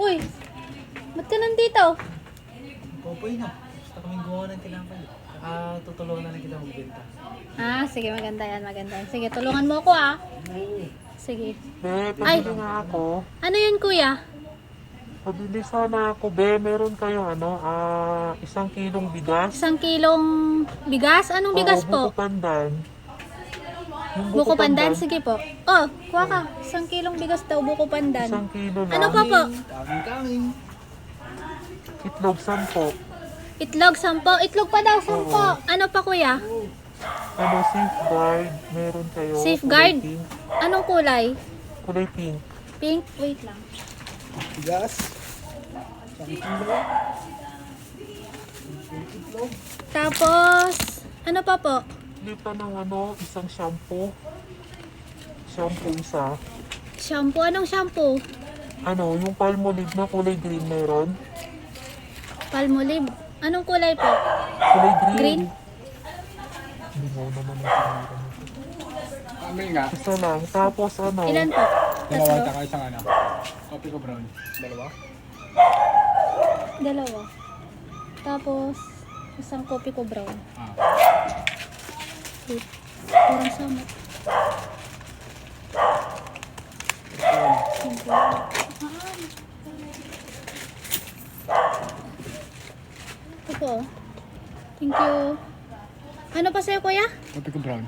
Uy, ba't ka nandito? Popoy na. Gusto kaming gumawa ng tinapay. Tutulungan na lang kita magbenta. Ah, sige, maganda yan, maganda yan. Sige, tulungan mo ako ah. Sige. Be, Ay. pabili nga ako. Ano yun, kuya? Pabili sana ako, be. Meron kayong isang kilong bigas. 1 kilong bigas? Anong bigas Oo, po? buko pandan. Yung Buko pandan? Sige po. Oh, kuha ka. 1 kilong bigas daw, buko pandan. Isang kilo lang. Ano pa po? Kaming. Itlog 10. Itlog, 10. Itlog pa daw, 10. Oo. Ano pa, kuya? Safeguard. Meron kayo. Safeguard? Kulay pink. Anong kulay? Kulay pink. Pink? Wait lang. Bigas. Isang kilo. Itlog. Tapos, ano pa po? Bili pa ng isang shampoo. Shampoo isa. Shampoo? Anong shampoo? Yung Palmolive na kulay green meron. Palmolive. Anong kulay po? Kulay green. Green? Hindi mo naman ang pinira mo. Kaming nga. Isa lang. Tapos Ilan po? Dalawa Tatlo? taka isang Copy ko brown. Dalawa? Dalawa. Tapos, isang kopi ko brown. Wait. Parang sama. Simple. Ito po. Thank you. Ano pa sa'yo, kuya? Copy ko brown.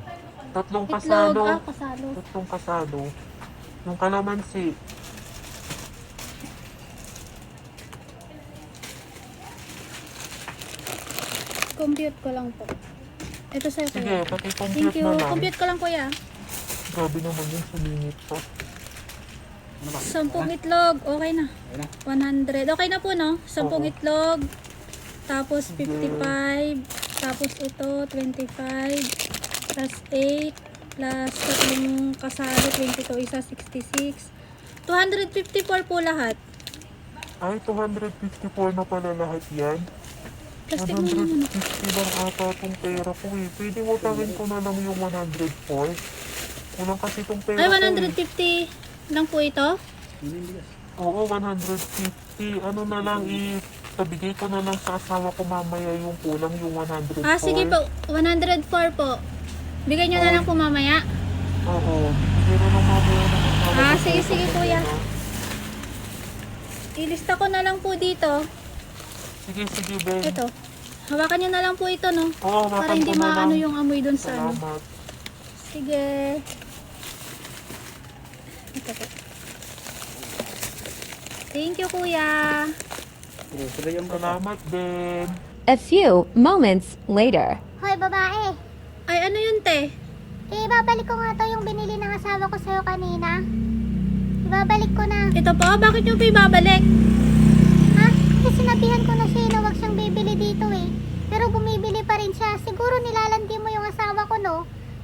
Tatlong Itlog. kasado. Ah, kasalo. Tatlong kasado. Yung kalamansi. Compute ko lang po. Ito sa'yo, Sige, kuya. Thank paki-compute you. na lang. Compute ko lang, kuya. Grabe naman yun, sumingit pa. 10 itlog. Okay na. Okay na. 100. Okay na po, no? 10 Oo. itlog. Tapos 55. Tapos ito, 25. Plus 8. Plus tatlong kasali, 22. Isa, 66. 254 po lahat. Ay, 254 na pala lahat yan. Plastic mo naman. 150 lang ata itong pera ko eh. Pwede mo tawin ko na lang yung 104. Kulang kasi itong pera Ay, ko 150 lang po ito. Oo, 150. Ano na lang itabigay ko na lang sa asawa ko mamaya yung kulang yung 104. Ah, sige po. 104 po. Bigay nyo na lang po mamaya. Oo, bigay na lang mamaya ng asawa Ah, ko. sige, sige, kuya. Ilista ko na lang po dito. Sige, sige, Ben. Ito. Hawakan nyo na lang po ito, no? Oo, Para hindi maano yung amoy dun sa ano. Salamat. Sige. Ito po. Thank you, kuya. Salamat, Ben. A few moments later. Hoy, babae. Ay, ano yun, te? Ibabalik ko nga to yung binili ng asawa ko sa'yo kanina. Ibabalik ko na. Ito po, bakit nyo pa ibabalik? Ha? Kasi sinabihan ko na siya na huwag siyang bibili dito eh. Pero bumibili pa rin siya. Siguro nilalandi mo yung asawa ko, no?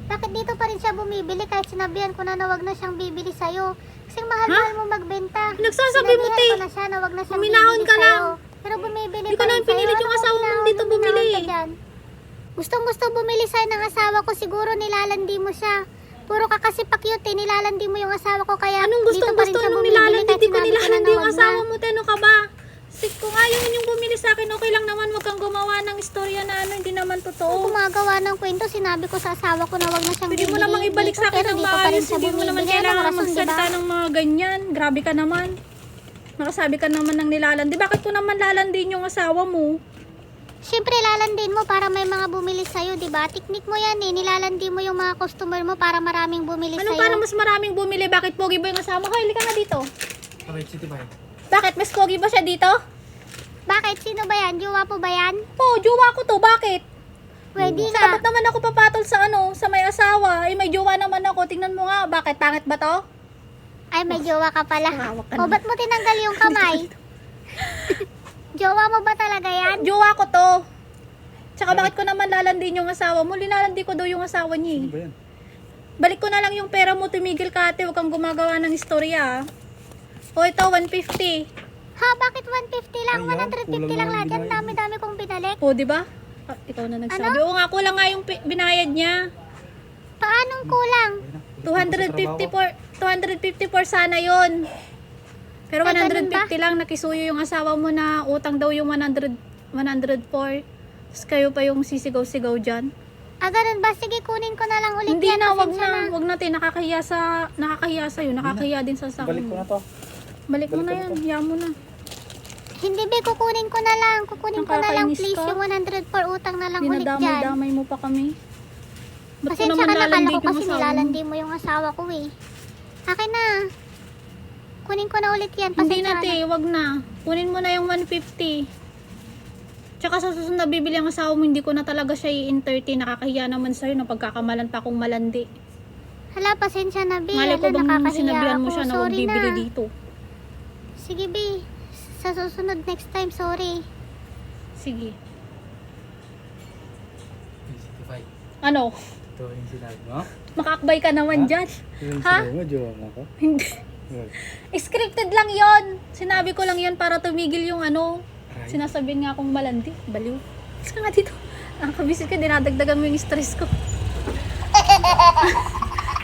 Bakit dito pa rin siya bumibili kahit sinabihan ko na huwag na siyang bibili sa'yo? Kasi mahal-mahal mo magbenta. Nagsasabi mo, te. Sinabihan ko na siya na huwag na siyang Huminahon bibili ka sa'yo. lang. Pero bumibili Hindi ko pa rin naman pinilit sa'yo. yung Ano asawa mo huminahon? dito bumili Huminahon ka eh. dyan? Gustong-gusto bumili sa'yo ng asawa ko. Siguro nilalandi mo siya. Puro ka kasi pa-cute eh. Nilalandi mo yung asawa ko. Kaya Anong dito pa rin gustong-gusto? siya Anong bumibili nilalandi? kahit Hindi ko sinabi na nilalandi yung huwag asawa na. mo, te. Ano ka ba? Kung ayaw ninyong bumili sa akin, okay lang naman. Huwag kang gumawa ng istorya na ano, hindi naman Kung totoo. gumagawa ng kwento, sinabi ko sa asawa ko na wag na siyang Pwede mo bibili namang ibalik dito, sa akin pero ng dito pa rin maayos. siya Hindi mo naman bumibili. kailangan Anong rason, magsalita diba? ng mga ganyan. Grabe ka naman. Nakasabi ka naman ng nilalandi. Bakit ko naman lalandin yung asawa mo? Siyempre, lalandin mo para may mga bumili sa'yo, di ba? Teknik mo yan eh. Nilalandi mo yung mga customer mo para maraming bumili Anong sa'yo. para mas maraming bumili? Bakit pogi ba yung asawa mo? Hoy, ka nga dito. Kamay City ba yun? Bakit? Mas pogi ba siya dito? Bakit? Sino ba yan? Jowa po ba yan? Oo, jowa ko to. Bakit? Pwede Saka nga. ba't naman ako papatol sa ano, sa may asawa? Eh, may jowa naman ako. Tingnan mo nga. Bakit? Pangit ba to? Ay, may jowa ka pala. Hawak ka O, na. ba't mo tinanggal yung kamay? Jowa mo ba talaga yan? Jowa ko to. Tsaka bakit ko naman lalandin yung asawa mo? Linalandi ko daw yung asawa niya. Ano ba yan? Balik ko na lang yung pera mo, tumigil ka ate. Huwag kang gumagawa ng istorya. O ito, 150. Ha? Bakit 150 lang? Ayan, 150 kulang lang na lahat yan. yung binayad. Dami-dami kong binalik. O, di ba? Ah, ikaw na nagsabi. Oo nga, kulang nga yung binayad niya. Paanong kulang? 254 sana yon. Pero Ay, ganun 150 lang, nakisuyo yung asawa mo na utang daw yung 104. Tapos kayo pa yung sisigaw-sigaw dyan. Ah, ganun ba? Sige, kunin ko na lang ulit Hindi yan. na, wag Pasensya na. Wag natin, nakakahiya sa'yo. Nakakahiya din sa Balik ko na to. Balik mo na balik yan, ko. hiya mo na. Hindi, be, kukunin ko na lang. Kukunin ko na lang, Nakakainis please. ka. Yung 104 utang na lang ulit dyan. Dinadamay-damay mo pa kami. Ba't ko Pasensya naman ka na, kala lalandig ko yung kasi asawa mo? nilalandi mo yung asawa ko eh. Akin na. Kunin ko na ulit yan. Hindi Pasensya na, te, wag na. Kunin mo na yung 150. Tsaka sa susunod na bibili ang asawa mo, hindi ko na talaga siya i-entertain. Nakakahiya naman sa'yo na pagkakamalan pa akong malandi. Hala, pasensya na, be. Malay ko Hala, bang nakakahiya sinabihan mo ako. siya na huwag Sorry bibili na. dito. Sige, be. Sa susunod next time, sorry. Sige. 65. Ano? Ito yung sinabi mo? Makakbay ka naman dyan. Yung Ha? sinabi mo, jowa ako. Hindi. Scripted lang yon. Sinabi ko lang yon para tumigil yung ano. Aray. Sinasabihin nga akong malandi. Baliw. Saan nga dito? Nakakabisit ka, dinadagdagan mo yung stress ko.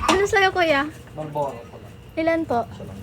Ano sa'yo, kuya? Magbawa ko lang. Ilan po? Isa lang.